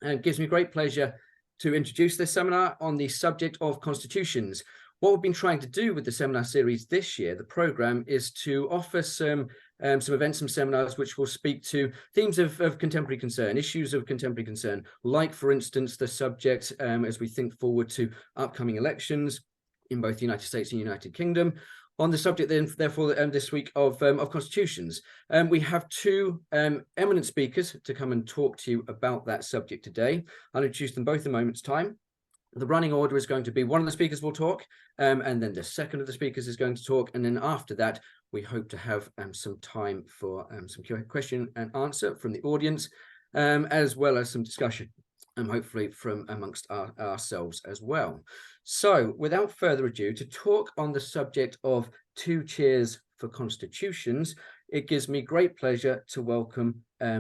and it gives me great pleasure to introduce this seminar on the subject of constitutions. What we've been trying to do with the seminar series this year, the programme, is to offer some events, some seminars which will speak to themes of contemporary concern, issues of contemporary concern, like, for instance, the subject as we think forward to upcoming elections in both the United States and United Kingdom. On the subject, then, therefore, this week of constitutions, we have two eminent speakers to come and talk to you about that subject today. I'll introduce them both in a moment's time. The running order is going to be one of the speakers will talk, and then the second of the speakers is going to talk, and then after that, we hope to have some time for some question and answer from the audience, as well as some discussion, hopefully from amongst ourselves as well. So, without further ado, to talk on the subject of two cheers for constitutions, it gives me great pleasure to welcome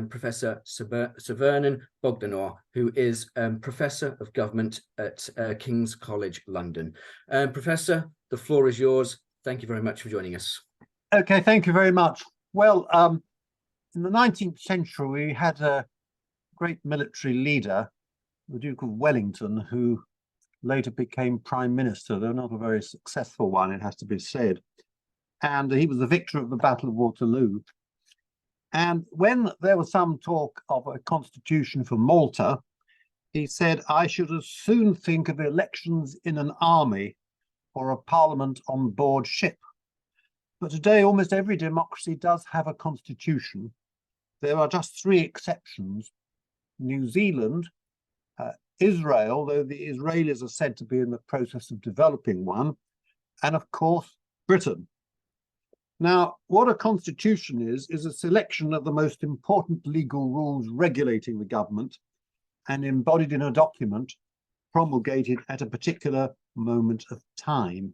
Professor Sir Vernon Bogdanor, who is Professor of Government at King's College London. Professor, the floor is yours. Thank you very much for joining us. Okay, thank you very much. Well, in the 19th century, we had a great military leader, the Duke of Wellington, who later became Prime Minister, though not a very successful one, it has to be said. And he was the victor of the Battle of Waterloo. And when there was some talk of a constitution for Malta, he said, I should as soon think of elections in an army or a parliament on board ship. But today, almost every democracy does have a constitution. There are just three exceptions: New Zealand, Israel, though the Israelis are said to be in the process of developing one, and of course, Britain. Now, what a constitution is a selection of the most important legal rules regulating the government and embodied in a document promulgated at a particular moment of time.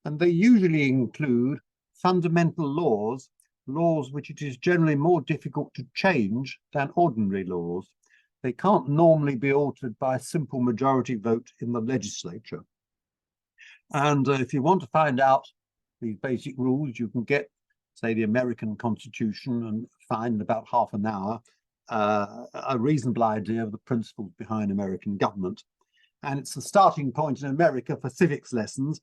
And they usually include fundamental laws, laws which it is generally more difficult to change than ordinary laws. They can't normally be altered by a simple majority vote in the legislature. And if you want to find out these basic rules, you can get, say, the American Constitution and find in about half an hour a reasonable idea of the principles behind American government. And it's the starting point in America for civics lessons.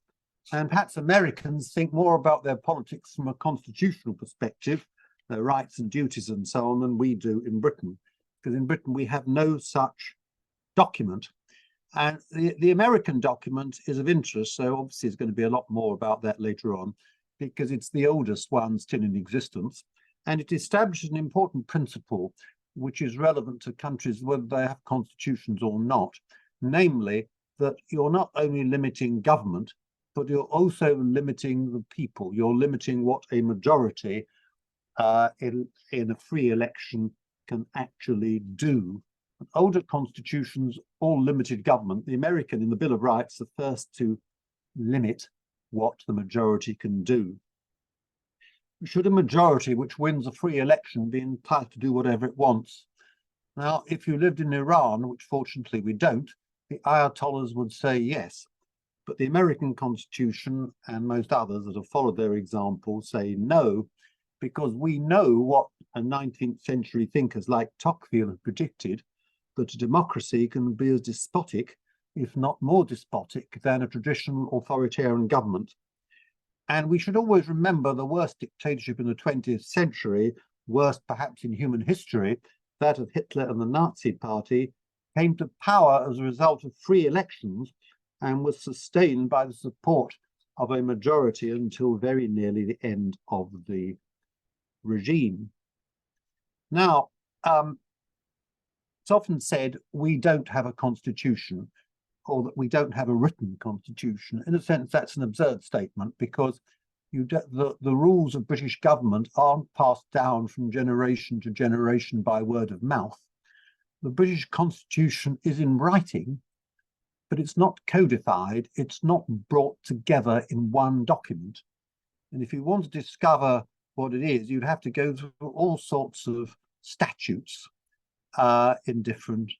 And perhaps Americans think more about their politics from a constitutional perspective, their rights and duties and so on, than we do in Britain. Because in Britain, we have no such document. And the American document is of interest, so obviously there's going to be a lot more about that later on, because it's the oldest one still in existence. And it establishes an important principle, which is relevant to countries whether they have constitutions or not, namely that you're not only limiting government, but you're also limiting the people. You're limiting what a majority in a free election can actually do. Older constitutions all limited government. The American in the Bill of Rights, the first to limit what the majority can do. Should a majority which wins a free election be entitled to do whatever it wants? Now, if you lived in Iran, which fortunately we don't, the Ayatollahs would say yes. But the American Constitution and most others that have followed their example say no, because we know what a 19th century thinkers like Tocqueville have predicted, that a democracy can be as despotic, if not more despotic, than a traditional authoritarian government. And we should always remember the worst dictatorship in the 20th century, worst perhaps in human history, that of Hitler and the Nazi Party, came to power as a result of free elections and was sustained by the support of a majority until very nearly the end of the regime. Now, it's often said we don't have a constitution, or that we don't have a written constitution. In a sense, that's an absurd statement, because the rules of British government aren't passed down from generation to generation by word of mouth. The British Constitution is in writing, but it's not codified, it's not brought together in one document. And if you want to discover what it is, you'd have to go through all sorts of statutes in different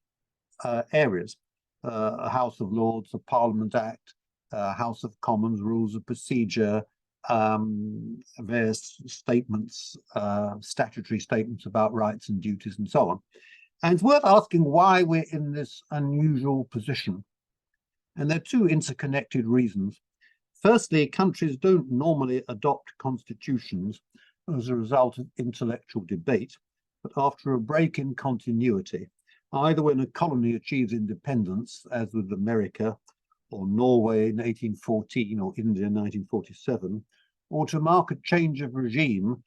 areas. A House of Lords, a Parliament Act, House of Commons, Rules of Procedure, various statements, statutory statements about rights and duties and so on. And it's worth asking why we're in this unusual position. And there are two interconnected reasons. Firstly, countries don't normally adopt constitutions as a result of intellectual debate, but after a break in continuity, either when a colony achieves independence, as with America, or Norway in 1814, or India in 1947, or to mark a change of regime,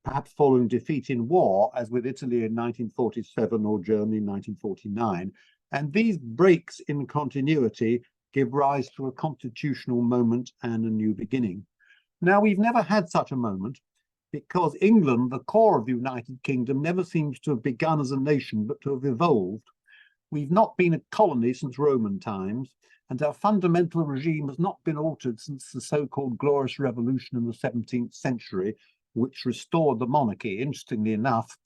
perhaps following defeat in war, as with Italy in 1947 or Germany in 1949. And these breaks in continuity give rise to a constitutional moment and a new beginning. Now, we've never had such a moment because England, the core of the United Kingdom, never seems to have begun as a nation, but to have evolved. We've not been a colony since Roman times, and our fundamental regime has not been altered since the so-called Glorious Revolution in the 17th century, which restored the monarchy. Interestingly enough,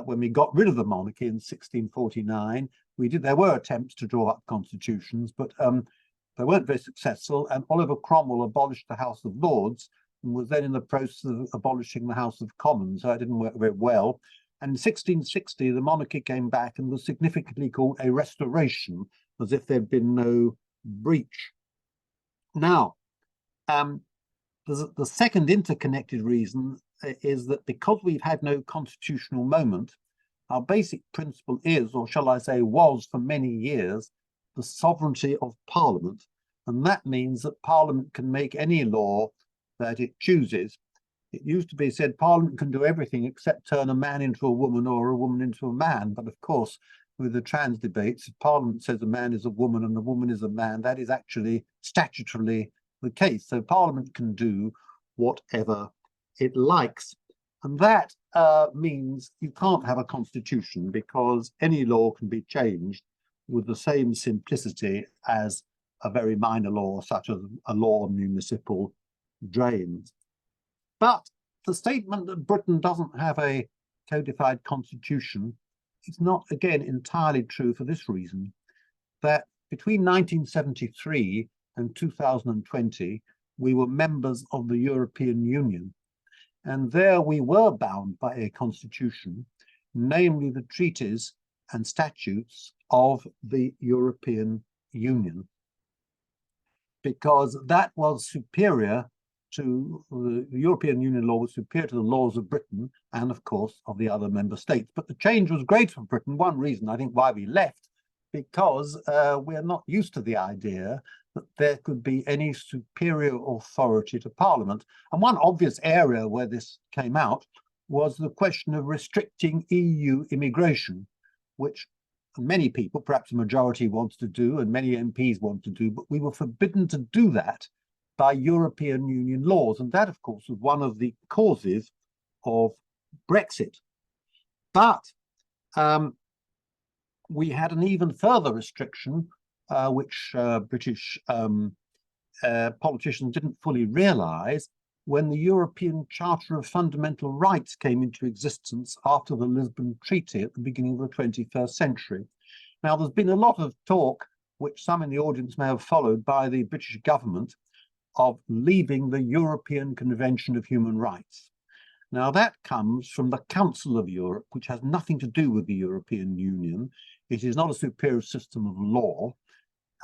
when we got rid of the monarchy in 1649, there were attempts to draw up constitutions, but they weren't very successful, and Oliver Cromwell abolished the House of Lords and was then in the process of abolishing the House of Commons, so it didn't work very well. And in 1660, the monarchy came back and was significantly called a restoration, as if there'd been no breach. Now, the second interconnected reason is that because we've had no constitutional moment, our basic principle is, or shall I say was for many years, the sovereignty of Parliament. And that means that Parliament can make any law that it chooses. It used to be said Parliament can do everything except turn a man into a woman or a woman into a man. But of course, with the trans debates, if Parliament says a man is a woman and a woman is a man, that is actually statutorily the case. So Parliament can do whatever it likes. And that means you can't have a constitution because any law can be changed with the same simplicity as a very minor law, such as a law on municipal drains. But the statement that Britain doesn't have a codified constitution is not, again, entirely true for this reason, that between 1973 and 2020, we were members of the European Union. And there we were bound by a constitution, namely the treaties and statutes of the European Union, because that was superior to the European Union law, was superior to the laws of Britain and, of course, of the other member states. But the change was great for Britain. One reason, I think, why we left, because we're not used to the idea that there could be any superior authority to Parliament. And one obvious area where this came out was the question of restricting EU immigration, which many people, perhaps a majority, wanted to do, and many MPs wanted to do, but we were forbidden to do that by European Union laws. And that, of course, was one of the causes of Brexit. But we had an even further restriction, which British politicians didn't fully realize, when the European Charter of Fundamental Rights came into existence after the Lisbon Treaty at the beginning of the 21st century. Now, there's been a lot of talk, which some in the audience may have followed, by the British government of leaving the European Convention of Human Rights. Now, that comes from the Council of Europe, which has nothing to do with the European Union. It is not a superior system of law.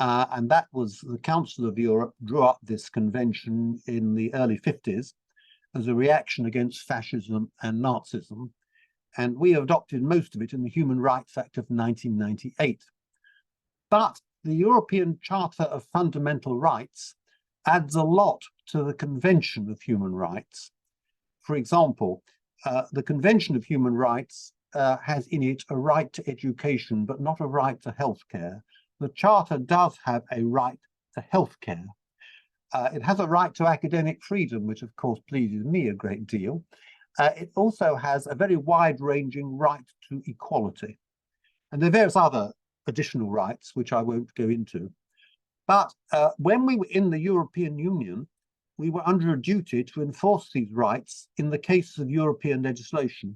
And that was the Council of Europe drew up this convention in the early 50s as a reaction against fascism and Nazism. And we adopted most of it in the Human Rights Act of 1998. But the European Charter of Fundamental Rights adds a lot to the Convention of Human Rights. For example, the Convention of Human Rights has in it a right to education, but not a right to healthcare. The Charter does have a right to healthcare. It has a right to academic freedom, which of course pleases me a great deal. It also has a very wide-ranging right to equality. And there are various other additional rights, which I won't go into. But when we were in the European Union, we were under a duty to enforce these rights in the case of European legislation.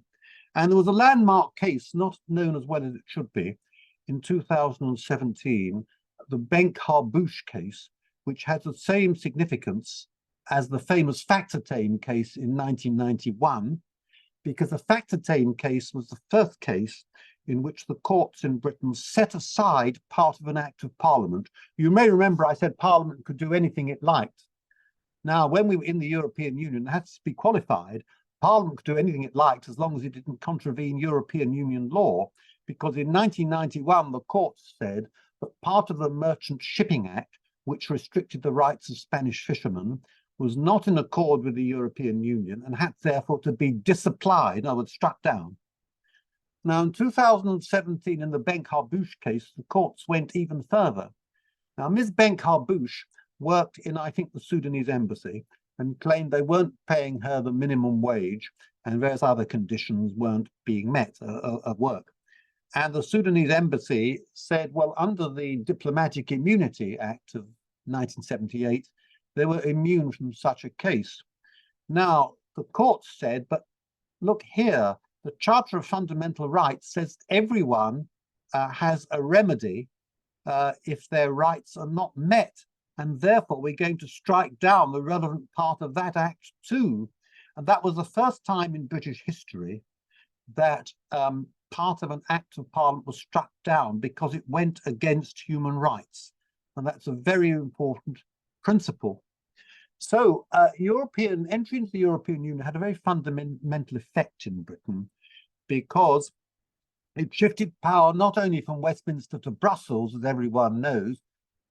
And there was a landmark case, not known as well as it should be, in 2017, the Benk-Harbouch case, which has the same significance as the famous Factortame case in 1991, because the Factortame case was the first case in which the courts in Britain set aside part of an act of Parliament. You may remember I said Parliament could do anything it liked. Now, when we were in the European Union, it had to be qualified. Parliament could do anything it liked as long as it didn't contravene European Union law, because in 1991, the courts said that part of the Merchant Shipping Act, which restricted the rights of Spanish fishermen, was not in accord with the European Union and had therefore to be disapplied, in other words, struck down. Now, in 2017, in the Benk-Harbouche case, the courts went even further. Now, Ms. Benk-Harbouche worked in, I think, the Sudanese embassy and claimed they weren't paying her the minimum wage and various other conditions weren't being met of work. And the Sudanese embassy said, well, under the Diplomatic Immunity Act of 1978, they were immune from such a case. Now, the courts said, but look here, the Charter of Fundamental Rights says everyone has a remedy if their rights are not met. And therefore, we're going to strike down the relevant part of that act too. And that was the first time in British history that part of an act of Parliament was struck down because it went against human rights. And that's a very important principle. So European entry into the European Union had a very fundamental effect in Britain, because it shifted power not only from Westminster to Brussels, as everyone knows,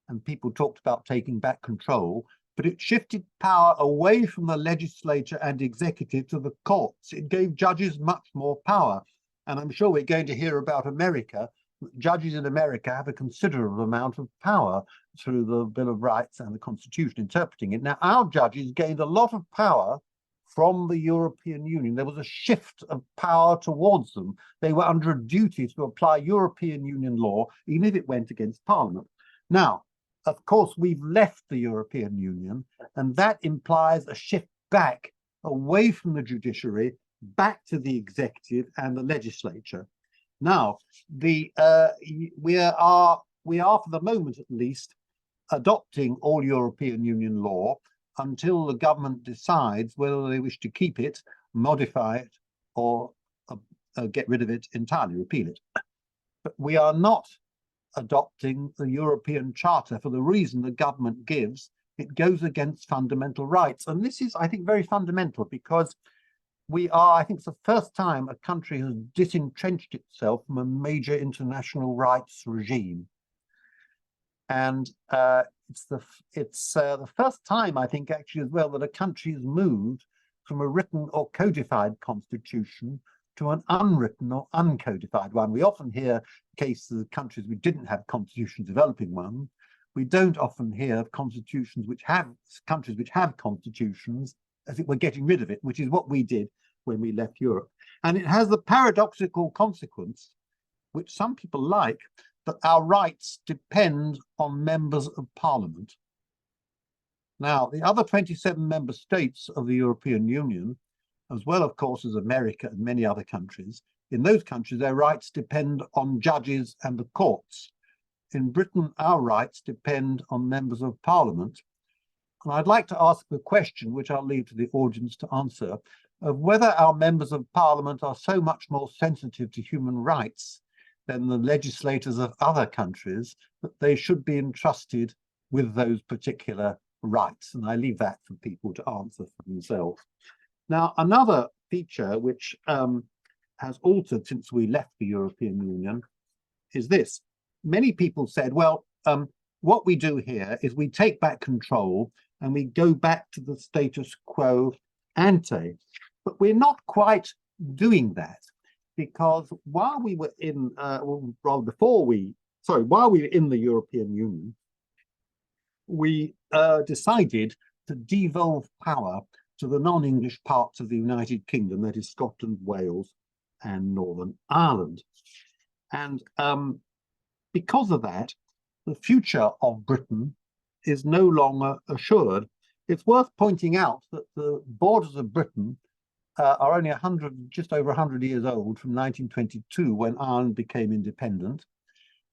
and people talked about taking back control, but it shifted power away from the legislature and executive to the courts. It gave judges much more power. And I'm sure we're going to hear about America. Judges in America have a considerable amount of power through the Bill of Rights and the Constitution interpreting it. Now, our judges gained a lot of power from the European Union. There was a shift of power towards them. They were under a duty to apply European Union law, even if it went against Parliament. Now, of course, we've left the European Union, and that implies a shift back away from the judiciary, back to the executive and the legislature. Now, we are, for the moment at least, adopting all European Union law until the government decides whether they wish to keep it, modify it, or get rid of it entirely, repeal it. But we are not adopting the European Charter for the reason the government gives. It goes against fundamental rights. And this is, I think, very fundamental, because we are, I think it's the first time a country has disentrenched itself from a major international rights regime. And it's the first time, I think, actually, as well, that a country has moved from a written or codified constitution to an unwritten or uncodified one. We often hear cases of countries which didn't have constitutions developing one. We don't often hear of constitutions which have countries which have constitutions as it were getting rid of it, which is what we did when we left Europe. And it has the paradoxical consequence, which some people like, that our rights depend on members of Parliament. Now, the other 27 member states of the European Union, as well, of course, as America and many other countries, in those countries, their rights depend on judges and the courts. In Britain, our rights depend on members of Parliament. And I'd like to ask the question, which I'll leave to the audience to answer, of whether our members of Parliament are so much more sensitive to human rights than the legislators of other countries that they should be entrusted with those particular rights. And I leave that for people to answer for themselves. Now, another feature which has altered since we left the European Union is this. Many people said, well, what we do here is we take back control and we go back to the status quo ante. But we're not quite doing that, because while we were in, while we were in the European Union, we decided to devolve power to the non-English parts of the United Kingdom, that is Scotland, Wales, and Northern Ireland. And because of that, the future of Britain is no longer assured. It's worth pointing out that the borders of Britain are only just over 100 years old, from 1922, when Ireland became independent,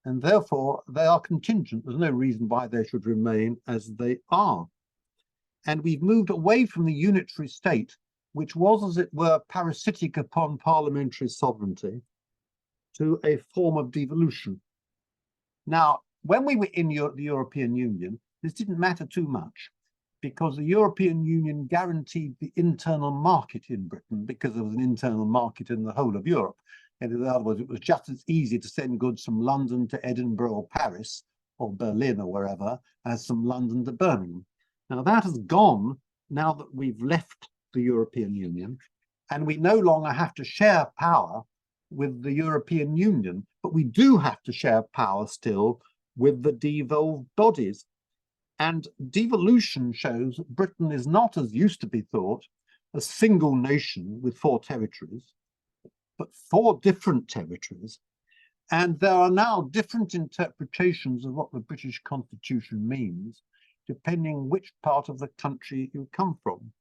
and therefore they are contingent. There's no reason why they should remain as they are. And we've moved away from the unitary state, which was, as it were, parasitic upon parliamentary sovereignty, to a form of devolution. Now, when we were in the European Union, this didn't matter too much because the European Union guaranteed the internal market in Britain because there was an internal market in the whole of Europe. And in other words, it was just as easy to send goods from London to Edinburgh or Paris or Berlin or wherever as from London to Birmingham. Now that has gone now that we've left the European Union, and we no longer have to share power with the European Union, but we do have to share power still with the devolved bodies. And devolution shows that Britain is not, as used to be thought, a single nation with 4 territories, but 4 different territories. And there are now different interpretations of what the British Constitution means, depending which part of the country you come from.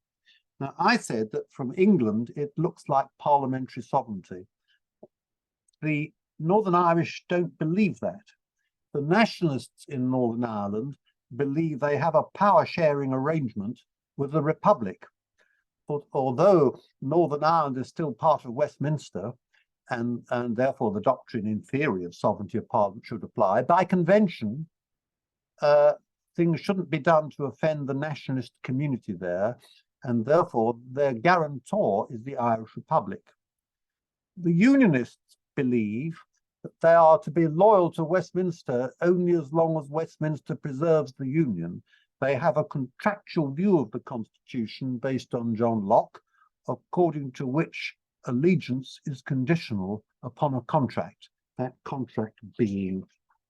Now, I said that from England, it looks like parliamentary sovereignty. The Northern Irish don't believe that. The nationalists in Northern Ireland believe they have a power-sharing arrangement with the Republic. But although Northern Ireland is still part of Westminster, and therefore the doctrine in theory of sovereignty of Parliament should apply, by convention, things shouldn't be done to offend the nationalist community there, and therefore their guarantor is the Irish Republic. The Unionists believe that they are to be loyal to Westminster only as long as Westminster preserves the Union. They have a contractual view of the Constitution based on John Locke, according to which allegiance is conditional upon a contract, that contract being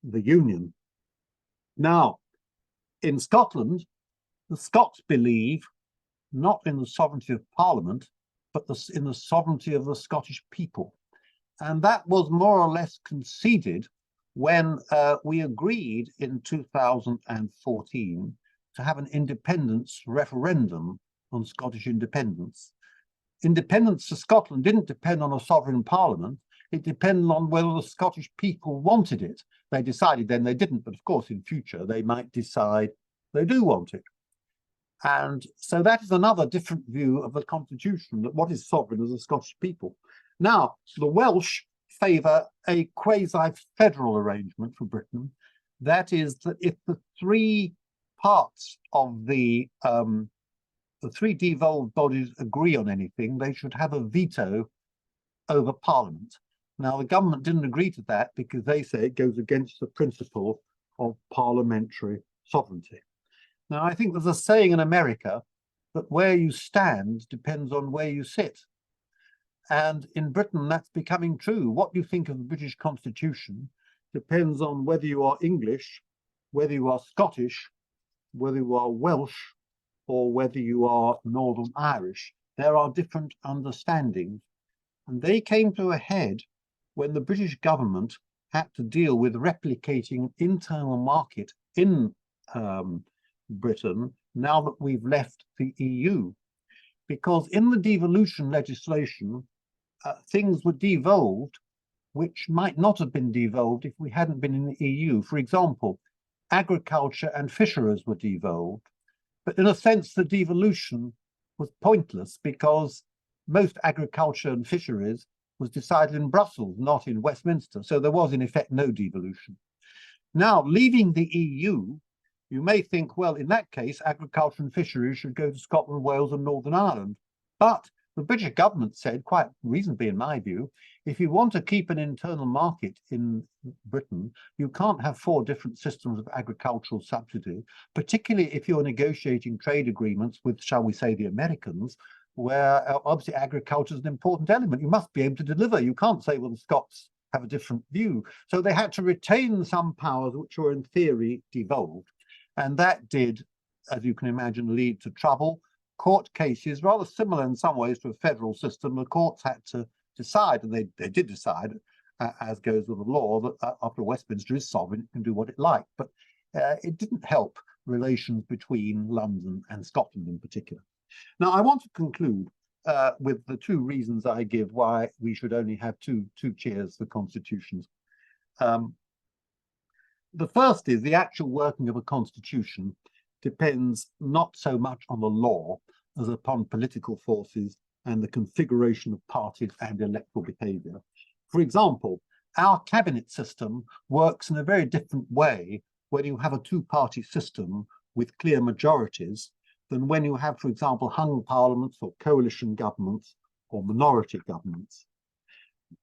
the Union. Now, in Scotland, the Scots believe not in the sovereignty of Parliament, but in the sovereignty of the Scottish people. And that was more or less conceded when we agreed in 2014 to have an independence referendum on Scottish independence. Independence for Scotland didn't depend on a sovereign parliament. It depended on whether the Scottish people wanted it. They decided then they didn't, but of course in future they might decide they do want it. And so that is another different view of the Constitution, that what is sovereign is the Scottish people. Now, the Welsh favour a quasi-federal arrangement for Britain. That is that if the 3 parts of the 3 devolved bodies agree on anything, they should have a veto over Parliament. Now, the government didn't agree to that because they say it goes against the principle of parliamentary sovereignty. Now, I think there's a saying in America that where you stand depends on where you sit. And in Britain, that's becoming true. What you think of the British Constitution depends on whether you are English, whether you are Scottish, whether you are Welsh, or whether you are Northern Irish. There are different understandings. And they came to a head when the British government had to deal with replicating an internal market in Britain now that we've left the EU. Because in the devolution legislation, things were devolved which might not have been devolved if we hadn't been in the EU. For example, agriculture and fisheries were devolved. But in a sense, the devolution was pointless because most agriculture and fisheries was decided in Brussels, not in Westminster. So there was, in effect, no devolution. Now, leaving the EU, you may think, well, in that case, agriculture and fisheries should go to Scotland, Wales, and Northern Ireland. But the British government said, quite reasonably in my view, if you want to keep an internal market in Britain, you can't have 4 different systems of agricultural subsidy, particularly if you're negotiating trade agreements with, shall we say, the Americans, where obviously agriculture is an important element. You must be able to deliver. You can't say, well, the Scots have a different view. So they had to retain some powers which were in theory devolved. And that did, as you can imagine, lead to trouble. Court cases, rather similar in some ways to a federal system, the courts had to decide, and they did decide, as goes with the law, that after Westminster is sovereign, it can do what it likes. But it didn't help relations between London and Scotland in particular. Now, I want to conclude with the 2 reasons I give why we should only have two chairs for constitutions. The first is the actual working of a constitution depends not so much on the law as upon political forces and the configuration of parties and electoral behaviour. For example, Our cabinet system works in a very different way when you have a two-party system with clear majorities than when you have, for example, hung parliaments or coalition governments or minority governments.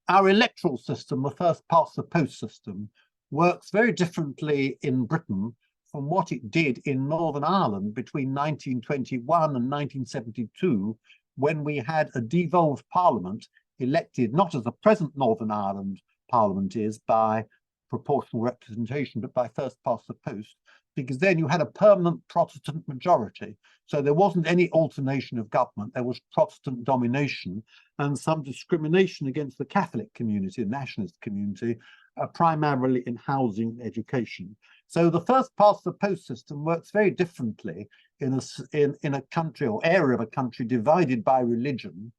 Our electoral system, the first past the post system, works very differently in Britain from what it did in Northern Ireland between 1921 and 1972, when we had a devolved parliament elected not as the present Northern Ireland parliament is by proportional representation, but by first past the post, because then you had a permanent Protestant majority. So there wasn't any alternation of government, there was Protestant domination and some discrimination against the Catholic community, the nationalist community, primarily in housing and education. So the first past the post system works very differently in a country or area of a country divided by religion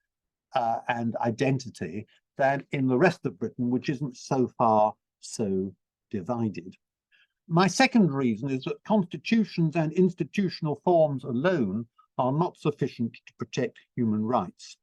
and identity than in the rest of Britain, which isn't so far so divided. My second reason is that constitutions and institutional forms alone are not sufficient to protect human rights.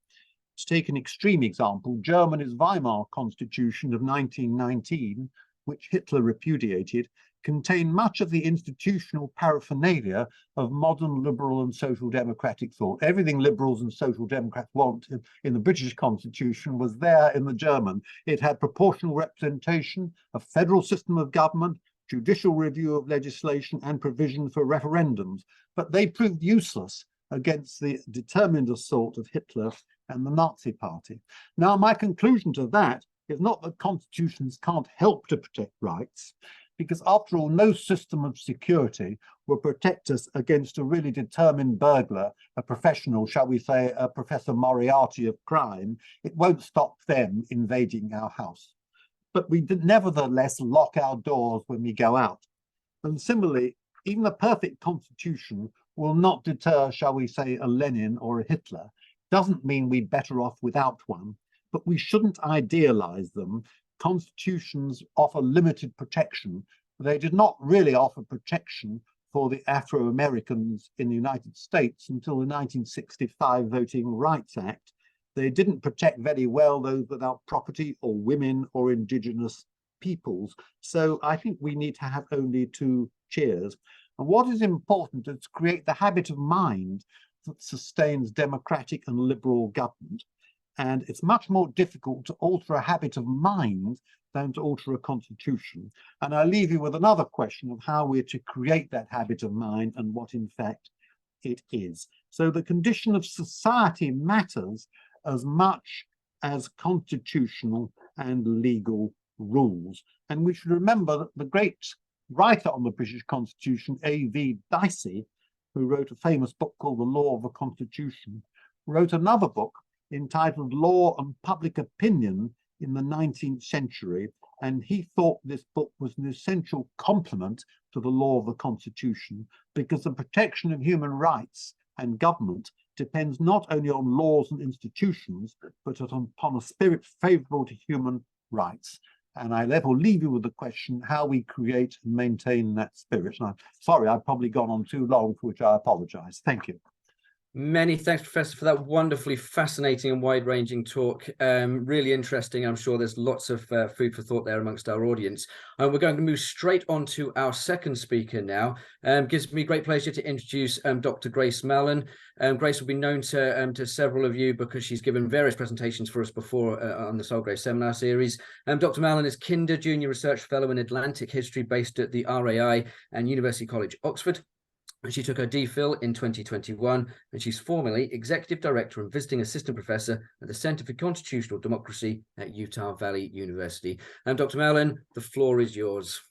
To take an extreme example, Germany's Weimar Constitution of 1919, which Hitler repudiated, contained much of the institutional paraphernalia of modern liberal and social democratic thought. Everything liberals and social democrats want in the British Constitution was there in the German. It had proportional representation, a federal system of government, judicial review of legislation, and provision for referendums. But they proved useless against the determined assault of Hitler and the Nazi Party. Now, my conclusion to that is not that constitutions can't help to protect rights, because after all, no system of security will protect us against a really determined burglar, a professional, shall we say, a Professor Moriarty of crime. It won't stop them invading our house. But we nevertheless lock our doors when we go out. And similarly, even a perfect constitution will not deter, shall we say, a Lenin or a Hitler. Doesn't mean we're better off without one, but we shouldn't idealize them. Constitutions offer limited protection. They did not really offer protection for the Afro-Americans in the United States until the 1965 Voting Rights Act. They didn't protect very well those without property or women or indigenous peoples. So I think we need to have only two cheers. And what is important is to create the habit of mind that sustains democratic and liberal government. And it's much more difficult to alter a habit of mind than to alter a constitution. And I leave you with another question of how we're to create that habit of mind and what in fact it is. So the condition of society matters as much as constitutional and legal rules. And we should remember that the great writer on the British Constitution, A.V. Dicey, who wrote a famous book called The Law of the Constitution, wrote another book entitled Law and Public Opinion in the 19th Century, and he thought this book was an essential complement to the law of the Constitution, because the protection of human rights and government depends not only on laws and institutions, but upon a spirit favourable to human rights. And I therefore leave you with the question how we create and maintain that spirit. And I'm sorry, I've probably gone on too long, for which I apologise. Thank you. Many thanks, Professor, for that wonderfully fascinating and wide-ranging talk. Really interesting. I'm sure there's lots of food for thought there amongst our audience. We're going to move straight on to our second speaker now. Gives me great pleasure to introduce Dr. Grace Mallon. Grace will be known to several of you because she's given various presentations for us before on the Sulgrave Seminar Series. Dr. Mallon is Kinder Junior Research Fellow in Atlantic History based at the RAI and University College, Oxford. She took her DPhil in 2021, and she's formerly Executive Director and Visiting Assistant Professor at the Center for Constitutional Democracy at Utah Valley University. Dr. Mallon, the floor is yours.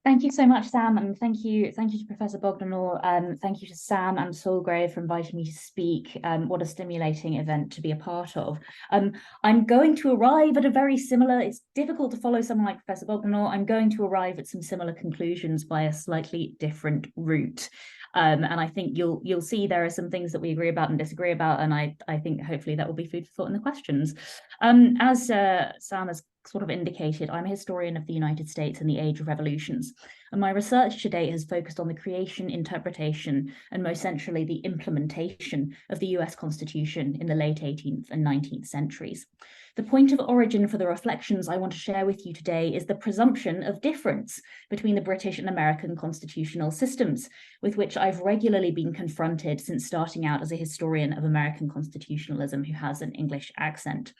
Thank you so much, Sam, and thank you to Professor Bogdanor. Thank you to Sam and Sulgrave for inviting me to speak. What a stimulating event to be a part of. I'm going to arrive at a very similar, it's difficult to follow someone like Professor Bogdanor. I'm going to arrive at some similar conclusions by a slightly different route. And I think you'll see there are some things that we agree about and disagree about, and I think hopefully that will be food for thought in the questions. As Sam has sort of indicated, I'm a historian of the United States in the Age of Revolutions, and my research to date has focused on the creation, interpretation, and most centrally, the implementation of the US Constitution in the late 18th and 19th centuries. The point of origin for the reflections I want to share with you today is the presumption of difference between the British and American constitutional systems, with which I've regularly been confronted since starting out as a historian of American constitutionalism who has an English accent.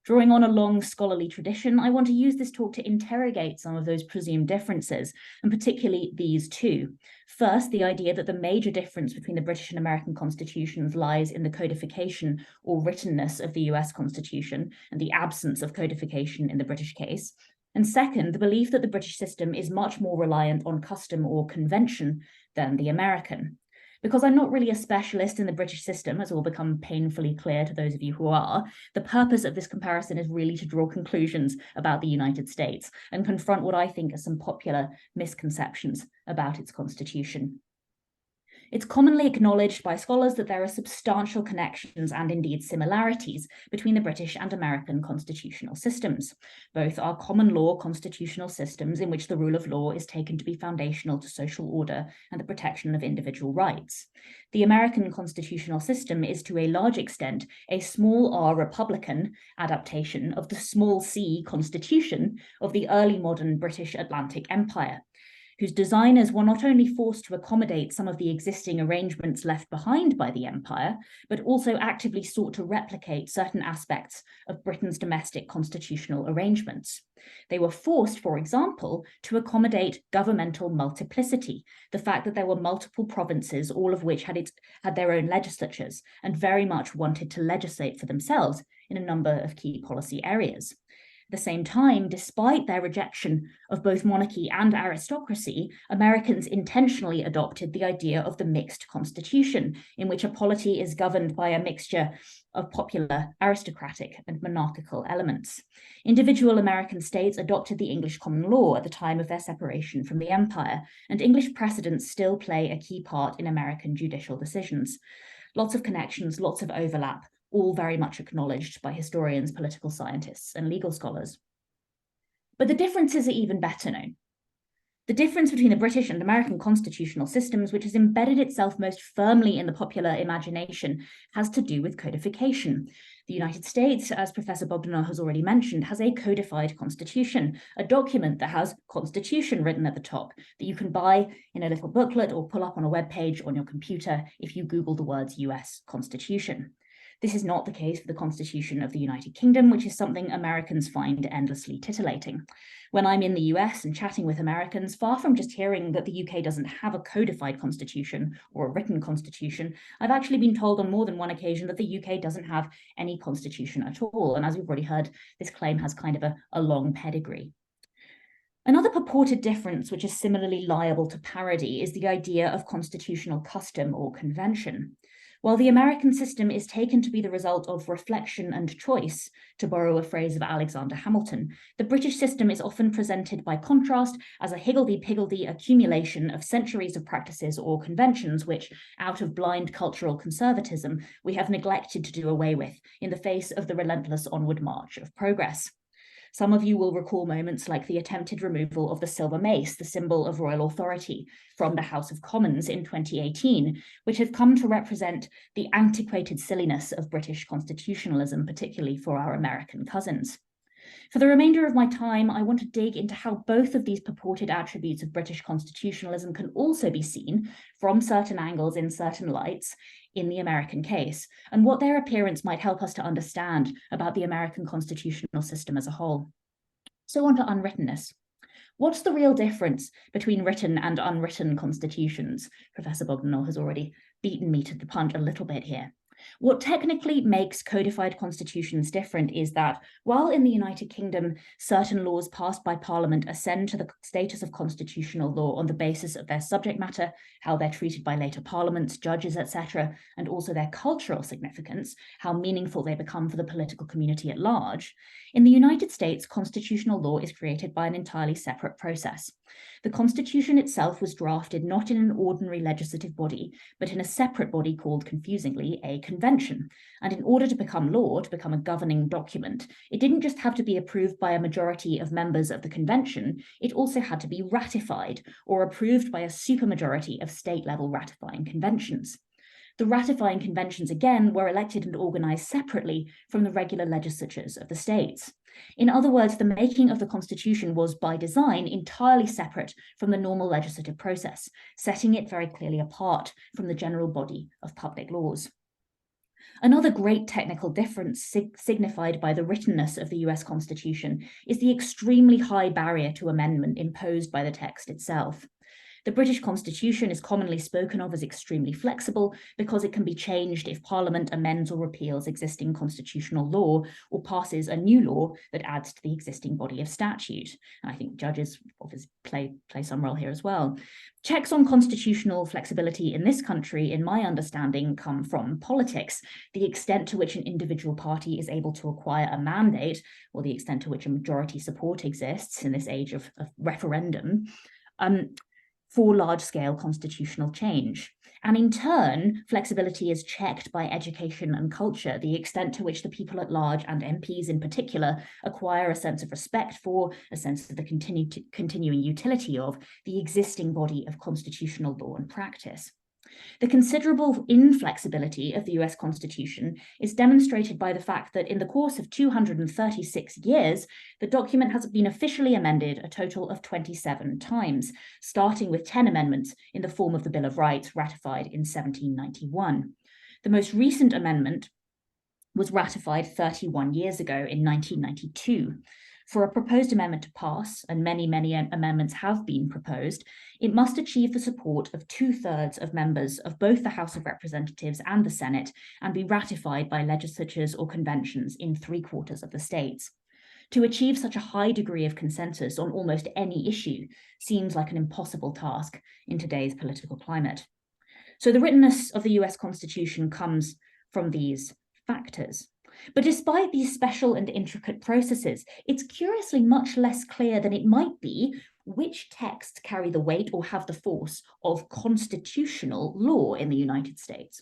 Drawing on a long scholarly tradition, I want to use this talk to interrogate some of those presumed differences, and particularly these two. First, the idea that the major difference between the British and American constitutions lies in the codification or writtenness of the US Constitution and the absence of codification in the British case. And second, the belief that the British system is much more reliant on custom or convention than the American. Because I'm not really a specialist in the British system, as will become painfully clear to those of you who are, the purpose of this comparison is really to draw conclusions about the United States and confront what I think are some popular misconceptions about its constitution. It's commonly acknowledged by scholars that there are substantial connections and indeed similarities between the British and American constitutional systems. Both are common law constitutional systems in which the rule of law is taken to be foundational to social order and the protection of individual rights. The American constitutional system is to a large extent a small r Republican adaptation of the small c constitution of the early modern British Atlantic Empire, whose designers were not only forced to accommodate some of the existing arrangements left behind by the empire, but also actively sought to replicate certain aspects of Britain's domestic constitutional arrangements. They were forced, for example, to accommodate governmental multiplicity, the fact that there were multiple provinces, all of which had their own legislatures and very much wanted to legislate for themselves in a number of key policy areas. At the same time, despite their rejection of both monarchy and aristocracy, Americans intentionally adopted the idea of the mixed constitution, in which a polity is governed by a mixture of popular, aristocratic, and monarchical elements. Individual American states adopted the English common law at the time of their separation from the empire, and English precedents still play a key part in American judicial decisions. Lots of connections, lots of overlap, all very much acknowledged by historians, political scientists, and legal scholars. But the differences are even better known. The difference between the British and American constitutional systems, which has embedded itself most firmly in the popular imagination, has to do with codification. The United States, as Professor Bogdanor has already mentioned, has a codified constitution, a document that has Constitution written at the top that you can buy in a little booklet or pull up on a web page on your computer if you Google the words US Constitution. This is not the case for the Constitution of the United Kingdom, which is something Americans find endlessly titillating. When I'm in the US and chatting with Americans, far from just hearing that the UK doesn't have a codified constitution or a written constitution, I've actually been told on more than one occasion that the UK doesn't have any constitution at all. And as we've already heard, this claim has kind of a long pedigree. Another purported difference, which is similarly liable to parody, is the idea of constitutional custom or convention. While the American system is taken to be the result of reflection and choice, to borrow a phrase of Alexander Hamilton, the British system is often presented by contrast as a higgledy-piggledy accumulation of centuries of practices or conventions which, out of blind cultural conservatism, we have neglected to do away with in the face of the relentless onward march of progress. Some of you will recall moments like the attempted removal of the silver mace, the symbol of royal authority, from the House of Commons in 2018, which have come to represent the antiquated silliness of British constitutionalism, particularly for our American cousins. For the remainder of my time, I want to dig into how both of these purported attributes of British constitutionalism can also be seen from certain angles in certain lights in the American case, and what their appearance might help us to understand about the American constitutional system as a whole. So on to unwrittenness. What's the real difference between written and unwritten constitutions? Professor Bogdanor has already beaten me to the punch a little bit here. What technically makes codified constitutions different is that, while in the United Kingdom, certain laws passed by Parliament ascend to the status of constitutional law on the basis of their subject matter, how they're treated by later parliaments, judges, etc., and also their cultural significance, how meaningful they become for the political community at large, in the United States, constitutional law is created by an entirely separate process. The Constitution itself was drafted not in an ordinary legislative body, but in a separate body called, confusingly, a convention. And in order to become law, to become a governing document, it didn't just have to be approved by a majority of members of the convention, it also had to be ratified or approved by a supermajority of state-level ratifying conventions. The ratifying conventions, again, were elected and organized separately from the regular legislatures of the states. In other words, the making of the Constitution was, by design, entirely separate from the normal legislative process, setting it very clearly apart from the general body of public laws. Another great technical difference signified by the writtenness of the US Constitution is the extremely high barrier to amendment imposed by the text itself. The British Constitution is commonly spoken of as extremely flexible because it can be changed if Parliament amends or repeals existing constitutional law or passes a new law that adds to the existing body of statute. And I think judges obviously play some role here as well. Checks on constitutional flexibility in this country, in my understanding, come from politics. The extent to which an individual party is able to acquire a mandate, or the extent to which a majority support exists in this age of referendum, for large-scale constitutional change. And in turn, flexibility is checked by education and culture, the extent to which the people at large, and MPs in particular, acquire a sense of respect for, a sense of the continuing utility of, the existing body of constitutional law and practice. The considerable inflexibility of the US Constitution is demonstrated by the fact that in the course of 236 years, the document has been officially amended a total of 27 times, starting with 10 amendments in the form of the Bill of Rights ratified in 1791. The most recent amendment was ratified 31 years ago in 1992. For a proposed amendment to pass, and many amendments have been proposed, it must achieve the support of 2/3 of members of both the House of Representatives and the Senate and be ratified by legislatures or conventions in 3/4 of the states. To achieve such a high degree of consensus on almost any issue seems like an impossible task in today's political climate. So the writtenness of the US Constitution comes from these factors. But despite these special and intricate processes, it's curiously much less clear than it might be which texts carry the weight or have the force of constitutional law in the United States.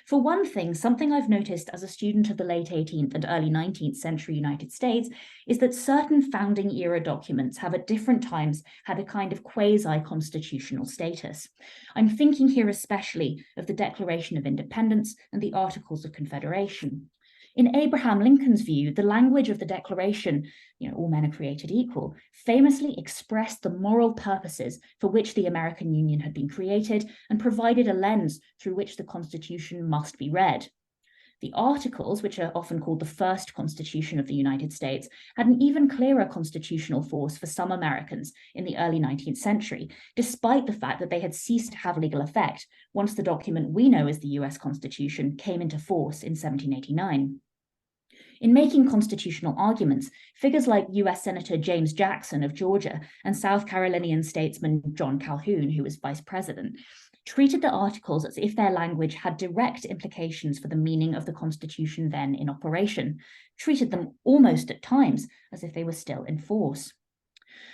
For one thing, something I've noticed as a student of the late 18th and early 19th century United States is that certain founding era documents have at different times had a kind of quasi-constitutional status. I'm thinking here especially of the Declaration of Independence and the Articles of Confederation. In Abraham Lincoln's view, the language of the Declaration, all men are created equal, famously expressed the moral purposes for which the American Union had been created and provided a lens through which the Constitution must be read. The Articles, which are often called the first Constitution of the United States, had an even clearer constitutional force for some Americans in the early 19th century, despite the fact that they had ceased to have legal effect once the document we know as the US Constitution came into force in 1789. In making constitutional arguments, figures like US Senator James Jackson of Georgia and South Carolinian statesman John Calhoun, who was vice president, treated the Articles as if their language had direct implications for the meaning of the Constitution then in operation, treated them almost at times as if they were still in force.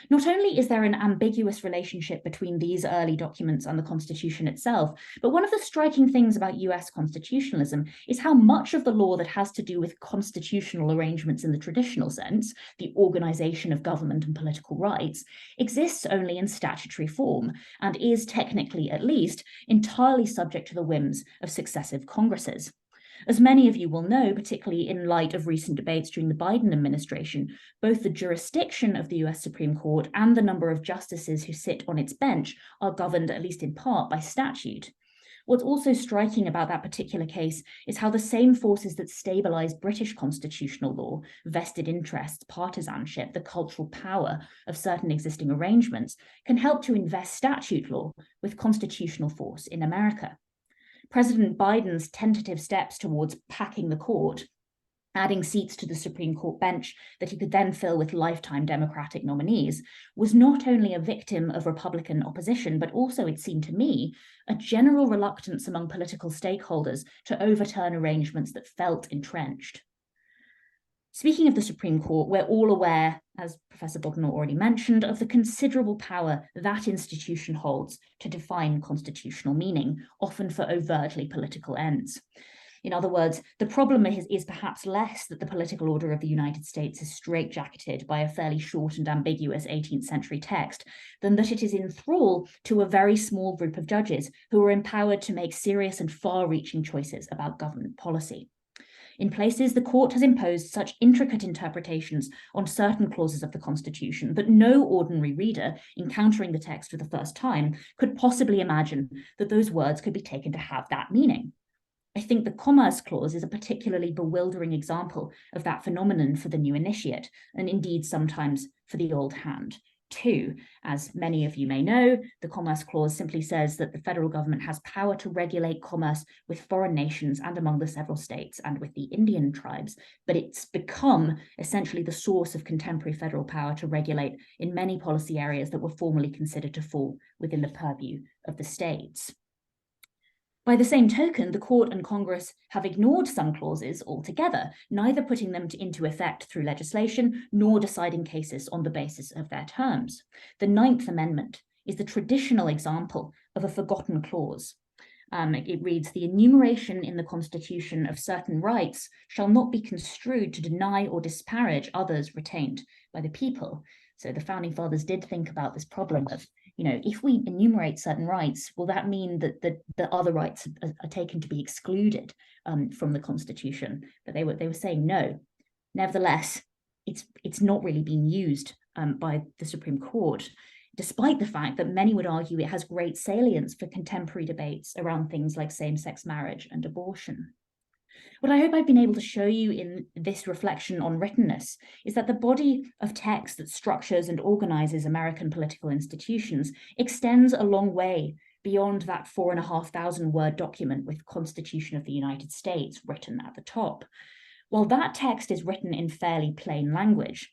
Not only is there an ambiguous relationship between these early documents and the Constitution itself, but one of the striking things about US constitutionalism is how much of the law that has to do with constitutional arrangements in the traditional sense, the organization of government and political rights, exists only in statutory form and is, technically at least, entirely subject to the whims of successive Congresses. As many of you will know, particularly in light of recent debates during the Biden administration, both the jurisdiction of the US Supreme Court and the number of justices who sit on its bench are governed, at least in part, by statute. What's also striking about that particular case is how the same forces that stabilize British constitutional law, vested interests, partisanship, the cultural power of certain existing arrangements, can help to invest statute law with constitutional force in America. President Biden's tentative steps towards packing the court, adding seats to the Supreme Court bench that he could then fill with lifetime Democratic nominees, was not only a victim of Republican opposition, but also, it seemed to me, a general reluctance among political stakeholders to overturn arrangements that felt entrenched. Speaking of the Supreme Court, we're all aware, as Professor Bogdanor already mentioned, of the considerable power that institution holds to define constitutional meaning, often for overtly political ends. In other words, the problem is perhaps less that the political order of the United States is straitjacketed by a fairly short and ambiguous 18th century text than that it is in thrall to a very small group of judges who are empowered to make serious and far-reaching choices about government policy. In places, the court has imposed such intricate interpretations on certain clauses of the Constitution that no ordinary reader encountering the text for the first time could possibly imagine that those words could be taken to have that meaning. I think the Commerce Clause is a particularly bewildering example of that phenomenon for the new initiate, and indeed sometimes for the old hand too. As many of you may know, the Commerce Clause simply says that the federal government has power to regulate commerce with foreign nations and among the several states and with the Indian tribes, but it's become essentially the source of contemporary federal power to regulate in many policy areas that were formerly considered to fall within the purview of the states. By the same token, the court and Congress have ignored some clauses altogether, neither putting them into effect through legislation nor deciding cases on the basis of their terms. The Ninth Amendment is the traditional example of a forgotten clause. It reads, "The enumeration in the Constitution of certain rights shall not be construed to deny or disparage others retained by the people." So the Founding Fathers did think about this problem of, if we enumerate certain rights, will that mean that the other rights are taken to be excluded from the Constitution? But they were saying no. Nevertheless, it's not really being used by the Supreme Court, despite the fact that many would argue it has great salience for contemporary debates around things like same-sex marriage and abortion. What I hope I've been able to show you in this reflection on writtenness is that the body of text that structures and organizes American political institutions extends a long way beyond that 4,500 word document with Constitution of the United States written at the top. While that text is written in fairly plain language,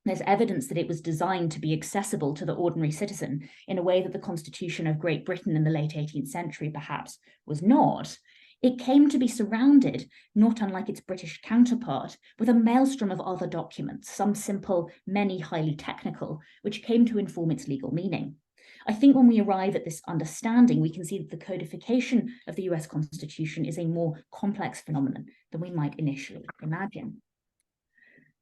there's evidence that it was designed to be accessible to the ordinary citizen in a way that the Constitution of Great Britain in the late 18th century perhaps was not. It came to be surrounded, not unlike its British counterpart, with a maelstrom of other documents, some simple, many highly technical, which came to inform its legal meaning. I think when we arrive at this understanding, we can see that the codification of the US Constitution is a more complex phenomenon than we might initially imagine.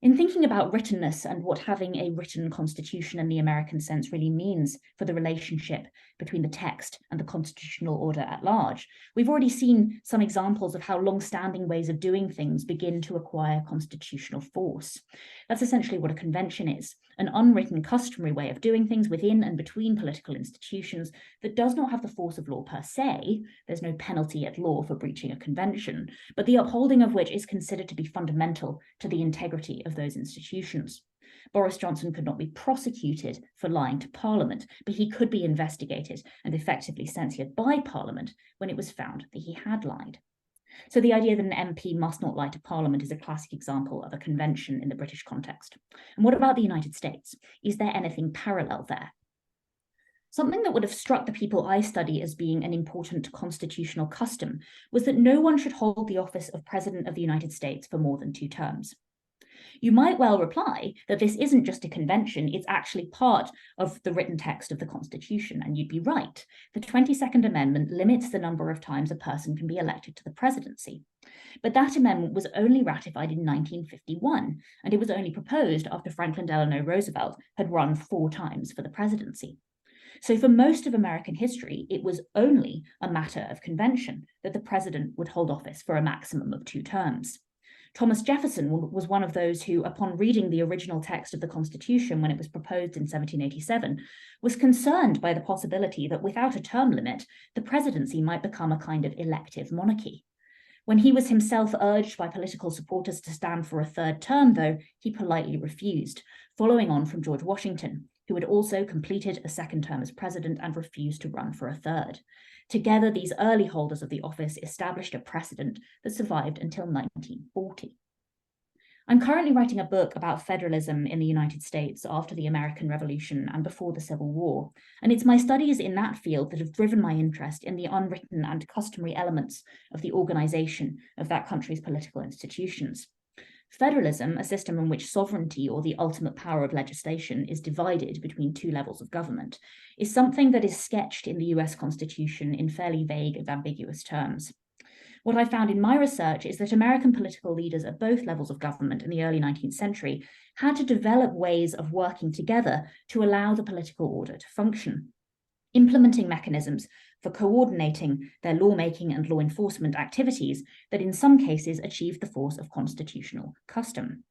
In thinking about writtenness and what having a written constitution in the American sense really means for the relationship between the text and the constitutional order at large, we've already seen some examples of how long-standing ways of doing things begin to acquire constitutional force. That's essentially what a convention is, an unwritten customary way of doing things within and between political institutions that does not have the force of law per se. There's no penalty at law for breaching a convention, but the upholding of which is considered to be fundamental to the integrity of those institutions. Boris Johnson could not be prosecuted for lying to Parliament, but he could be investigated and effectively censured by Parliament when it was found that he had lied. So the idea that an MP must not lie to Parliament is a classic example of a convention in the British context. And what about the United States? Is there anything parallel there? Something that would have struck the people I study as being an important constitutional custom was that no one should hold the office of President of the United States for more than 2 terms. You might well reply that this isn't just a convention, it's actually part of the written text of the Constitution, and you'd be right. The 22nd Amendment limits the number of times a person can be elected to the presidency. But that amendment was only ratified in 1951, and it was only proposed after Franklin Delano Roosevelt had run 4 times for the presidency. So for most of American history, it was only a matter of convention that the president would hold office for a maximum of 2 terms. Thomas Jefferson was one of those who, upon reading the original text of the Constitution when it was proposed in 1787, was concerned by the possibility that without a term limit, the presidency might become a kind of elective monarchy. When he was himself urged by political supporters to stand for a 3rd term, though, he politely refused, following on from George Washington, who had also completed a 2nd term as president and refused to run for a 3rd. Together, these early holders of the office established a precedent that survived until 1940. I'm currently writing a book about federalism in the United States after the American Revolution and before the Civil War, and it's my studies in that field that have driven my interest in the unwritten and customary elements of the organization of that country's political institutions. Federalism, a system in which sovereignty or the ultimate power of legislation is divided between 2 levels of government, is something that is sketched in the US Constitution in fairly vague and ambiguous terms. What I found in my research is that American political leaders at both levels of government in the early 19th century had to develop ways of working together to allow the political order to function, implementing mechanisms for coordinating their lawmaking and law enforcement activities that in some cases achieved the force of constitutional custom.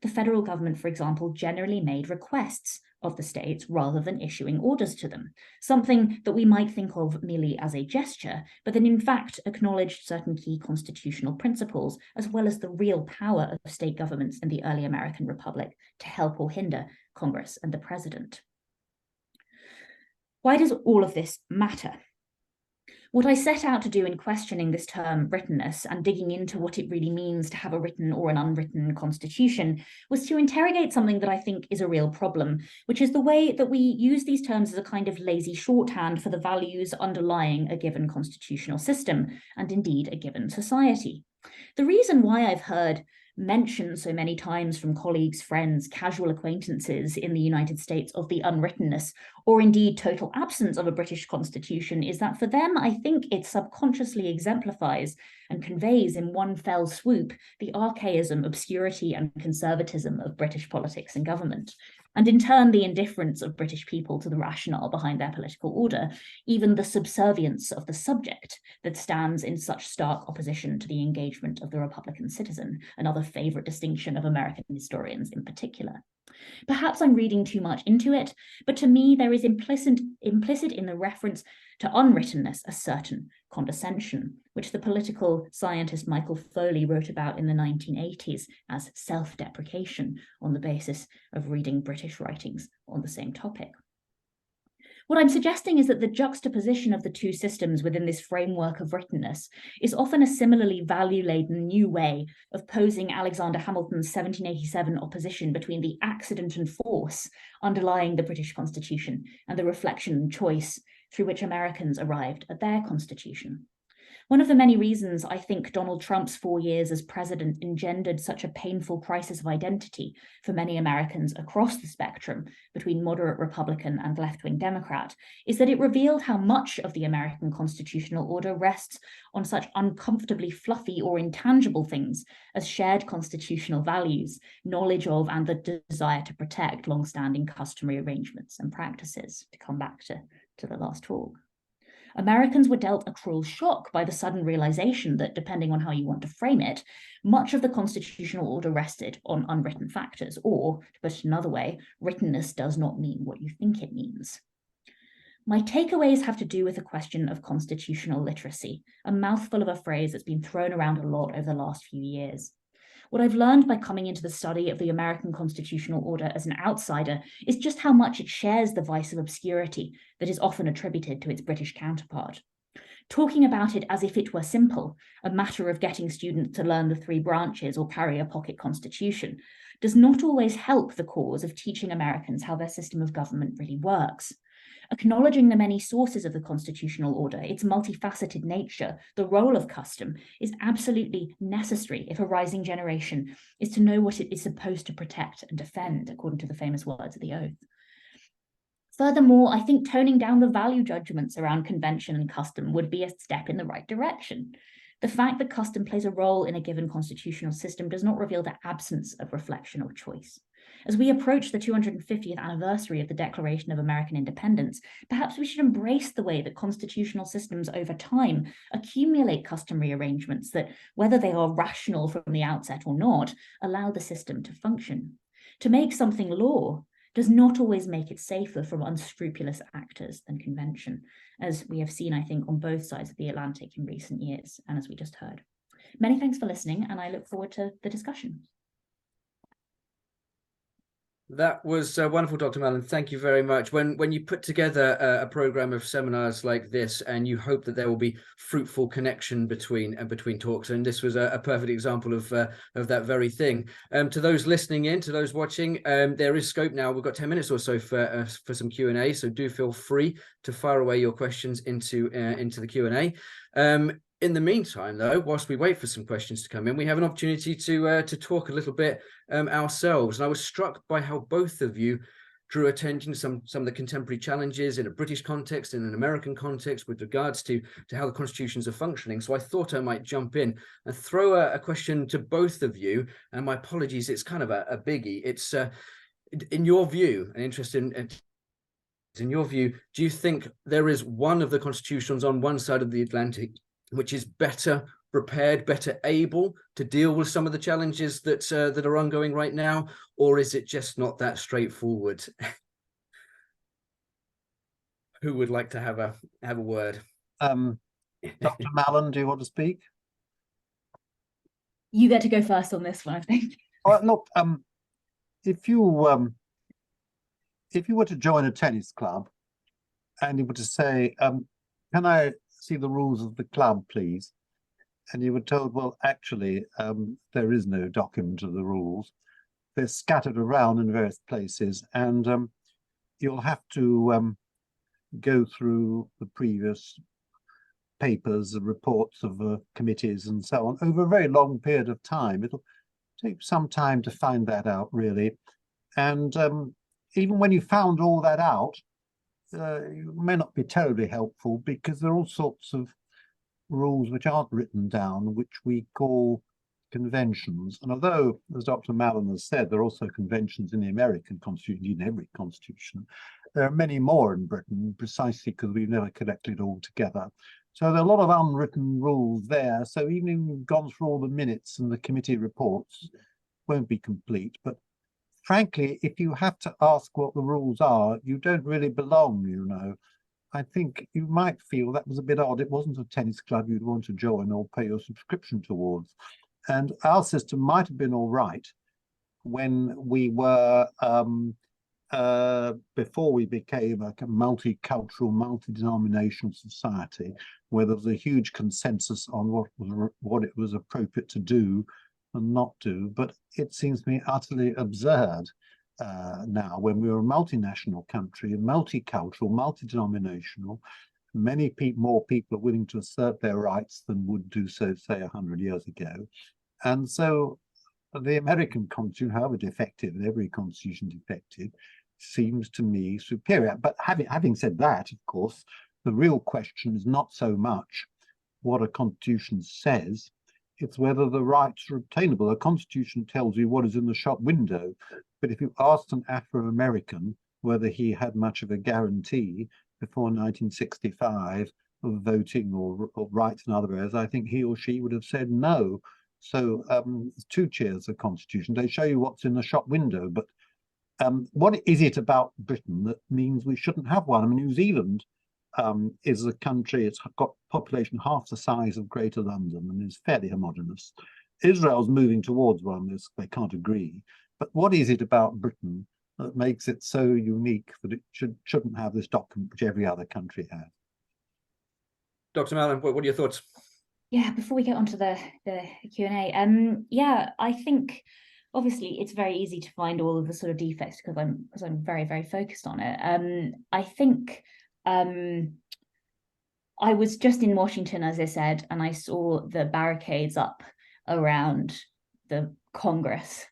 The federal government, for example, generally made requests of the states rather than issuing orders to them, something that we might think of merely as a gesture, but that in fact acknowledged certain key constitutional principles, as well as the real power of state governments in the early American Republic to help or hinder Congress and the president. Why does all of this matter? What I set out to do in questioning this term writtenness and digging into what it really means to have a written or an unwritten constitution was to interrogate something that I think is a real problem, which is the way that we use these terms as a kind of lazy shorthand for the values underlying a given constitutional system, and indeed a given society. The reason why I've heard mentioned so many times from colleagues, friends, casual acquaintances in the United States of the unwrittenness, or indeed total absence of a British constitution, is that for them, I think it subconsciously exemplifies and conveys in one fell swoop the archaism, obscurity, and conservatism of British politics and government, and in turn the indifference of British people to the rationale behind their political order, even the subservience of the subject that stands in such stark opposition to the engagement of the Republican citizen, another favourite distinction of American historians in particular. Perhaps I'm reading too much into it, but to me there is implicit in the reference to unwrittenness a certain condescension, which the political scientist Michael Foley wrote about in the 1980s as self-deprecation on the basis of reading British writings on the same topic. What I'm suggesting is that the juxtaposition of the two systems within this framework of writtenness is often a similarly value-laden new way of posing Alexander Hamilton's 1787 opposition between the accident and force underlying the British Constitution and the reflection and choice through which Americans arrived at their constitution. One of the many reasons I think Donald Trump's 4 years as president engendered such a painful crisis of identity for many Americans across the spectrum between moderate Republican and left-wing Democrat is that it revealed how much of the American constitutional order rests on such uncomfortably fluffy or intangible things as shared constitutional values, knowledge of and the desire to protect long-standing customary arrangements and practices, to come back to the last talk. Americans were dealt a cruel shock by the sudden realization that, depending on how you want to frame it, much of the constitutional order rested on unwritten factors, or, to put it another way, writtenness does not mean what you think it means. My takeaways have to do with the question of constitutional literacy, a mouthful of a phrase that's been thrown around a lot over the last few years. What I've learned by coming into the study of the American constitutional order as an outsider is just how much it shares the vice of obscurity that is often attributed to its British counterpart. Talking about it as if it were simple, a matter of getting students to learn the 3 branches or carry a pocket constitution, does not always help the cause of teaching Americans how their system of government really works. Acknowledging the many sources of the constitutional order, its multifaceted nature, the role of custom, is absolutely necessary if a rising generation is to know what it is supposed to protect and defend, according to the famous words of the oath. Furthermore, I think toning down the value judgments around convention and custom would be a step in the right direction. The fact that custom plays a role in a given constitutional system does not reveal the absence of reflection or choice. As we approach the 250th anniversary of the Declaration of American Independence, perhaps we should embrace the way that constitutional systems over time accumulate customary arrangements that, whether they are rational from the outset or not, allow the system to function. To make something law does not always make it safer from unscrupulous actors than convention, as we have seen, I think, on both sides of the Atlantic in recent years, and as we just heard. Many thanks for listening, and I look forward to the discussion. That was wonderful, Dr. Mallon. Thank you very much. When you put together a program of seminars like this, and you hope that there will be fruitful connection between talks, and this was a perfect example of that very thing. To those listening in, to those watching, there is scope now. We've got 10 minutes or so for some Q&A, so do feel free to fire away your questions into the Q&A. In the meantime, though, whilst we wait for some questions to come in, we have an opportunity to talk a little bit ourselves. And I was struck by how both of you drew attention to some of the contemporary challenges in a British context, in an American context, with regards to how the constitutions are functioning. So I thought I might jump in and throw a question to both of you. And my apologies, it's kind of a biggie. It's in your view, and interested in your view, do you think there is one of the constitutions on one side of the Atlantic which is better prepared, better able to deal with some of the challenges that are ongoing right now, or is it just not that straightforward? Who would like to have a word? Dr. Mallon, do you want to speak? You get to go first on this one, I think. Well, look, if you were to join a tennis club and you were to say, can I see the rules of the club, please? And you were told, well, actually, there is no document of the rules. They're scattered around in various places, and you'll have to go through the previous papers and reports of committees and so on over a very long period of time. It'll take some time to find that out, really. And even when you found all that out, it may not be terribly helpful, because there are all sorts of rules which aren't written down, which we call conventions. And although, as Dr. Mallon has said, there are also conventions in the American Constitution, in every constitution, there are many more in Britain, precisely because we've never collected it all together. So there are a lot of unwritten rules there. So even if you've gone through all the minutes and the committee reports, won't be complete. But frankly, if you have to ask what the rules are, you don't really belong, you know. I think you might feel that was a bit odd. It wasn't a tennis club you'd want to join or pay your subscription towards. And our system might have been all right when we were, before we became a multicultural, multi-denominational society, where there was a huge consensus on what it was appropriate to do and not do. But it seems to me utterly absurd now, when we're a multinational country, multicultural, multi-denominational, many more people are willing to assert their rights than would do so, say, 100 years ago. And so the American Constitution, however defective, and every constitution defective, seems to me superior. But having said that, of course, the real question is not so much what a constitution says, it's whether the rights are obtainable. A constitution tells you what is in the shop window, but if you asked an Afro-American whether he had much of a guarantee before 1965 of voting or rights in other areas, I think he or she would have said no. So there's two tiers of constitution. They show you what's in the shop window, but what is it about Britain that means we shouldn't have one? I mean, New Zealand is a country, it's got population half the size of Greater London and is fairly homogenous. Israel's moving towards one, they can't agree. But what is it about Britain that makes it so unique that it shouldn't have this document which every other country has? Dr. Mallon, what are your thoughts? Yeah, before we get onto the Q&A, yeah, I think obviously it's very easy to find all of the sort of defects because I'm very, very focused on it. I think I was just in Washington, as I said, and I saw the barricades up around the Congress.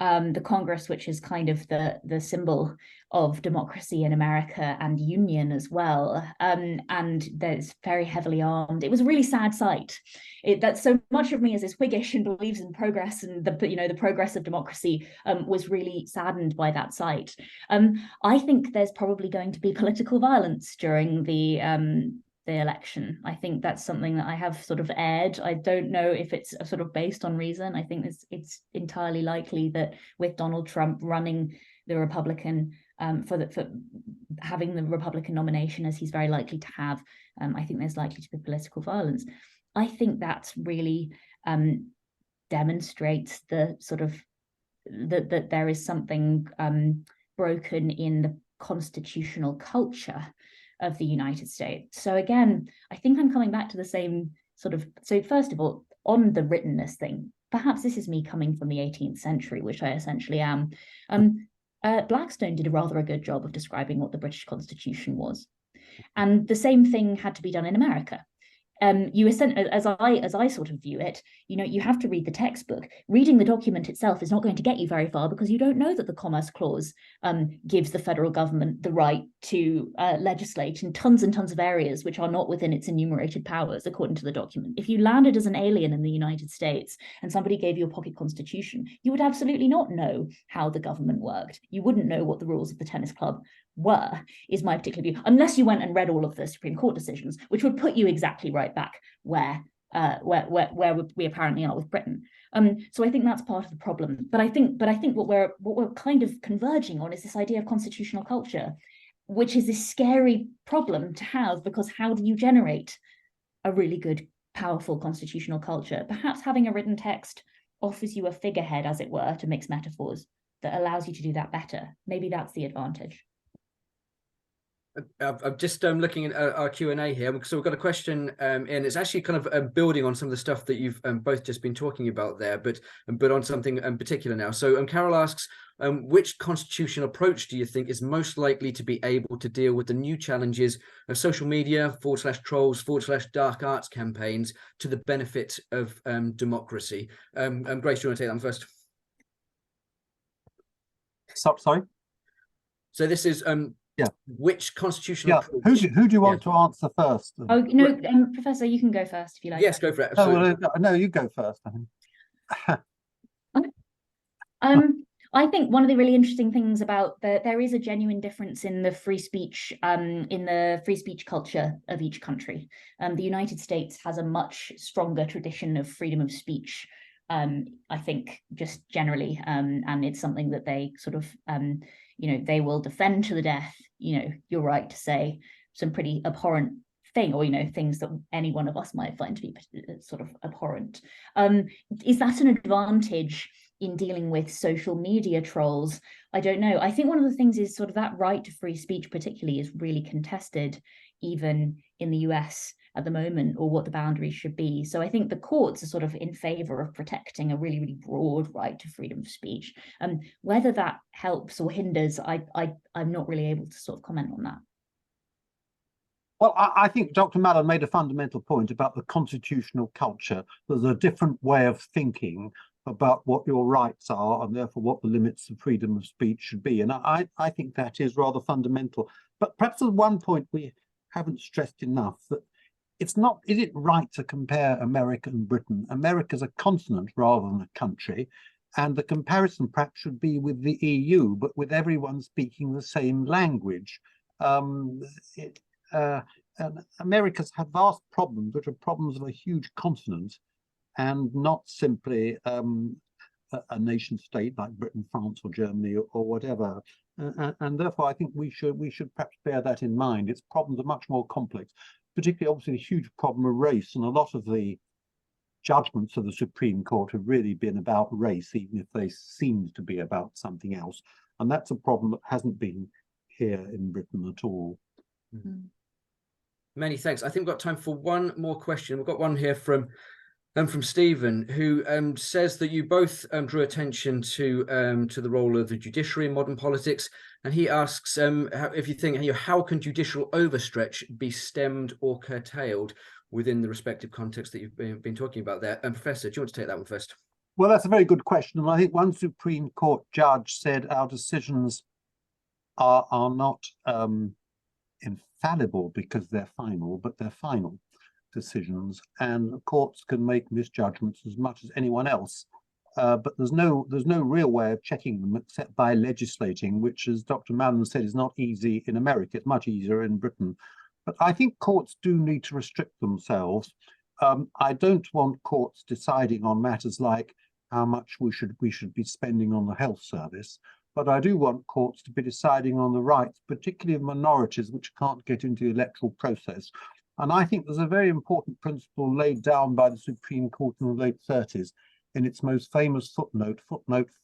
The Congress, which is kind of the symbol of democracy in America and union as well, and that's very heavily armed. It was a really sad sight. That so much of me as is Whiggish and believes in progress and the progress of democracy was really saddened by that sight. I think there's probably going to be political violence during the election. I think that's something that I have sort of aired. I don't know if it's sort of based on reason. I think it's entirely likely that with Donald Trump running the Republican for having the Republican nomination, as he's very likely to have, I think there's likely to be political violence. I think that's really demonstrates the sort of that there is something broken in the constitutional culture of the United States. So again, I think I'm coming back to the same sort of, so first of all, on the writtenness thing, perhaps this is me coming from the 18th century, which I essentially am. Blackstone did a rather good job of describing what the British Constitution was. And the same thing had to be done in America. as I sort of view it, you have to read the textbook. Reading the document itself is not going to get you very far, because you don't know that the Commerce Clause gives the federal government the right to legislate in tons and tons of areas which are not within its enumerated powers, according to the document. If you landed as an alien in the United States and somebody gave you a pocket constitution, you would absolutely not know how the government worked. You wouldn't know what the rules of the tennis club were, is my particular view, unless you went and read all of the Supreme Court decisions, which would put you exactly right back where we apparently are with Britain. So I think that's part of the problem. But I think what we're kind of converging on is this idea of constitutional culture, which is this scary problem to have, because how do you generate a really good, powerful constitutional culture? Perhaps having a written text offers you a figurehead, as it were, to mix metaphors, that allows you to do that better. Maybe that's the advantage. I'm just looking at our Q&A here. So we've got a question and it's actually kind of building on some of the stuff that you've both just been talking about there, but on something particular now. So Carol asks, which constitutional approach do you think is most likely to be able to deal with the new challenges of social media /trolls /dark arts campaigns to the benefit of democracy? Grace, do you want to take that one first? Sorry? So this is yeah. Which constitutional approach? Who do you want to answer first? Oh, no, Professor, you can go first if you like. Yes, go for it. No, you go first. I think one of the really interesting things about there is a genuine difference in the free speech culture of each country. The United States has a much stronger tradition of freedom of speech, I think, just generally, and it's something that they sort of they will defend to the death, your right to say some pretty abhorrent thing, or things that any one of us might find to be sort of abhorrent. Is that an advantage in dealing with social media trolls? I don't know. I think one of the things is sort of that right to free speech particularly is really contested even in the US at the moment, or what the boundaries should be. So I think the courts are sort of in favor of protecting a really, really broad right to freedom of speech. Whether that helps or hinders, I'm not really able to sort of comment on that. Well, I think Dr. Mallon made a fundamental point about the constitutional culture. There's a different way of thinking about what your rights are, and therefore what the limits of freedom of speech should be. And I think that is rather fundamental. But perhaps there's one point we haven't stressed enough, that is it right to compare America and Britain? America's a continent rather than a country, and the comparison perhaps should be with the EU, but with everyone speaking the same language. America's have vast problems, which are problems of a huge continent, and not simply a nation state like Britain, France, or Germany, or whatever. And therefore, I think we should perhaps bear that in mind. Its problems are much more complex, particularly obviously the huge problem of race, and a lot of the judgments of the Supreme Court have really been about race, even if they seemed to be about something else. And that's a problem that hasn't been here in Britain at all. Mm-hmm. Many thanks. I think we've got time for one more question. We've got one here from Stephen, who says that you both drew attention to the role of the judiciary in modern politics, and he asks if you think how can judicial overstretch be stemmed or curtailed within the respective context that you've been talking about there. Professor, do you want to take that one first? Well, that's a very good question, and I think one Supreme Court judge said our decisions are not infallible because they're final, but they're final decisions, and courts can make misjudgments as much as anyone else, but there's no real way of checking them except by legislating, which, as Dr. Mallon said, is not easy in America. It's much easier in Britain. But I think courts do need to restrict themselves. I don't want courts deciding on matters like how much we should be spending on the health service, but I do want courts to be deciding on the rights, particularly of minorities which can't get into the electoral process. And I think there's a very important principle laid down by the Supreme Court in the late 30s in its most famous footnote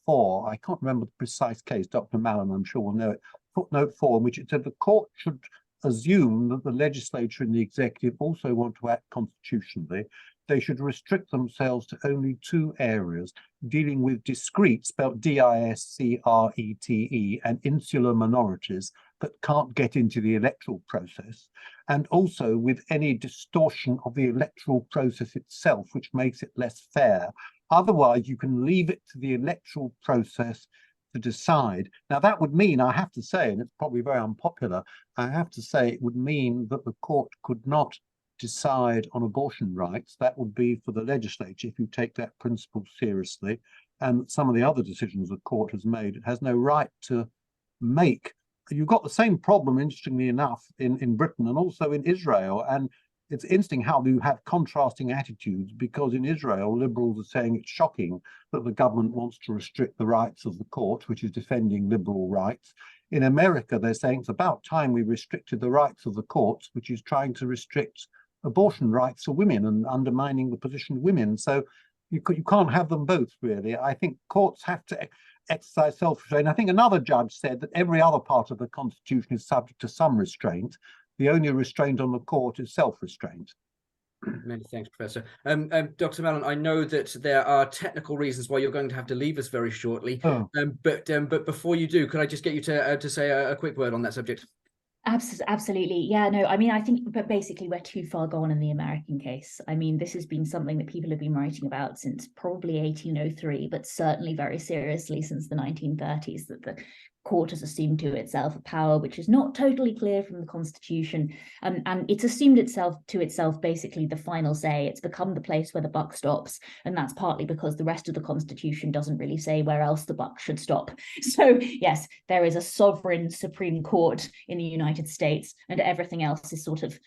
4. I can't remember the precise case. Dr. Mallon, I'm sure, will know it. Footnote 4, in which it said the court should assume that the legislature and the executive also want to act constitutionally. They should restrict themselves to only 2 areas, dealing with discrete, spelled D-I-S-C-R-E-T-E, and insular minorities, that can't get into the electoral process, and also with any distortion of the electoral process itself, which makes it less fair. Otherwise, you can leave it to the electoral process to decide. Now, that would mean, I have to say, and it's probably very unpopular, I have to say it would mean that the court could not decide on abortion rights. That would be for the legislature, if you take that principle seriously. And some of the other decisions the court has made, it has no right to make. You've got the same problem, interestingly enough, in Britain and also in Israel. And it's interesting how you have contrasting attitudes, because in Israel, liberals are saying it's shocking that the government wants to restrict the rights of the court, which is defending liberal rights. In America, they're saying it's about time we restricted the rights of the courts, which is trying to restrict abortion rights for women and undermining the position of women. So you can't have them both, really. I think courts have to exercise self-restraint. I think another judge said that every other part of the Constitution is subject to some restraint. The only restraint on the court is self-restraint. Many thanks, Professor. Dr. Mallon, I know that there are technical reasons why you're going to have to leave us very shortly. Oh. But before you do, could I just get you to say a quick word on that subject? Absolutely. Yeah, no, I mean, I think, but basically we're too far gone in the American case. I mean, this has been something that people have been writing about since probably 1803, but certainly very seriously since the 1930s, that the court has assumed to itself a power which is not totally clear from the Constitution, and it's assumed to itself basically the final say. It's become the place where the buck stops, and that's partly because the rest of the Constitution doesn't really say where else the buck should stop. So yes, there is a sovereign Supreme Court in the United States, and everything else is sort of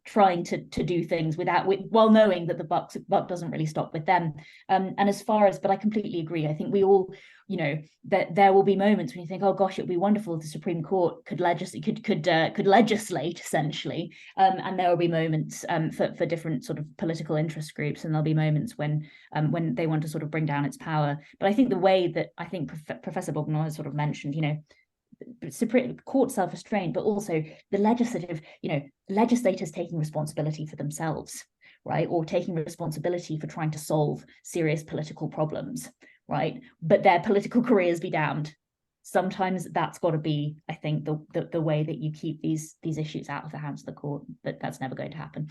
trying to do things while knowing that the buck doesn't really stop with them. And as far as, but I completely agree. I think we all, you know, that there will be moments when you think, oh gosh, it'd be wonderful if the Supreme Court could legislate essentially. And there will be moments for different sort of political interest groups, and there'll be moments when they want to sort of bring down its power. But I think the way that I think Professor Bogdanor has sort of mentioned, you know, Supreme Court self-restraint, but also the legislative, you know, legislators taking responsibility for themselves, right, or taking responsibility for trying to solve serious political problems, right, but their political careers be damned. Sometimes that's got to be, I think, the way that you keep these issues out of the hands of the court. But that's never going to happen.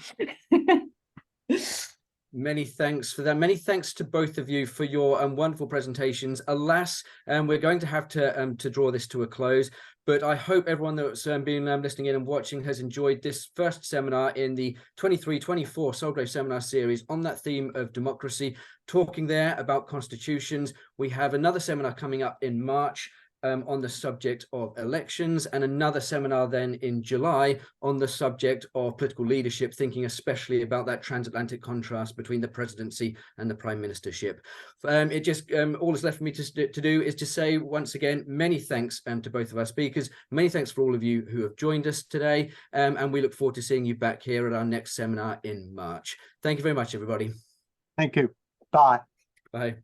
Many thanks for that. Many thanks to both of you for your wonderful presentations. Alas, we're going to have to draw this to a close, but I hope everyone that's been listening in and watching has enjoyed this first seminar in the 23-24 Sulgrave Seminar Series on that theme of democracy, talking there about constitutions. We have another seminar coming up in March on the subject of elections, and another seminar then in July on the subject of political leadership, thinking especially about that transatlantic contrast between the presidency and the prime ministership. It just all that's left for me to do is to say once again, many thanks to both of our speakers. Many thanks for all of you who have joined us today, and we look forward to seeing you back here at our next seminar in March. Thank you very much, everybody. Thank you. Bye. Bye.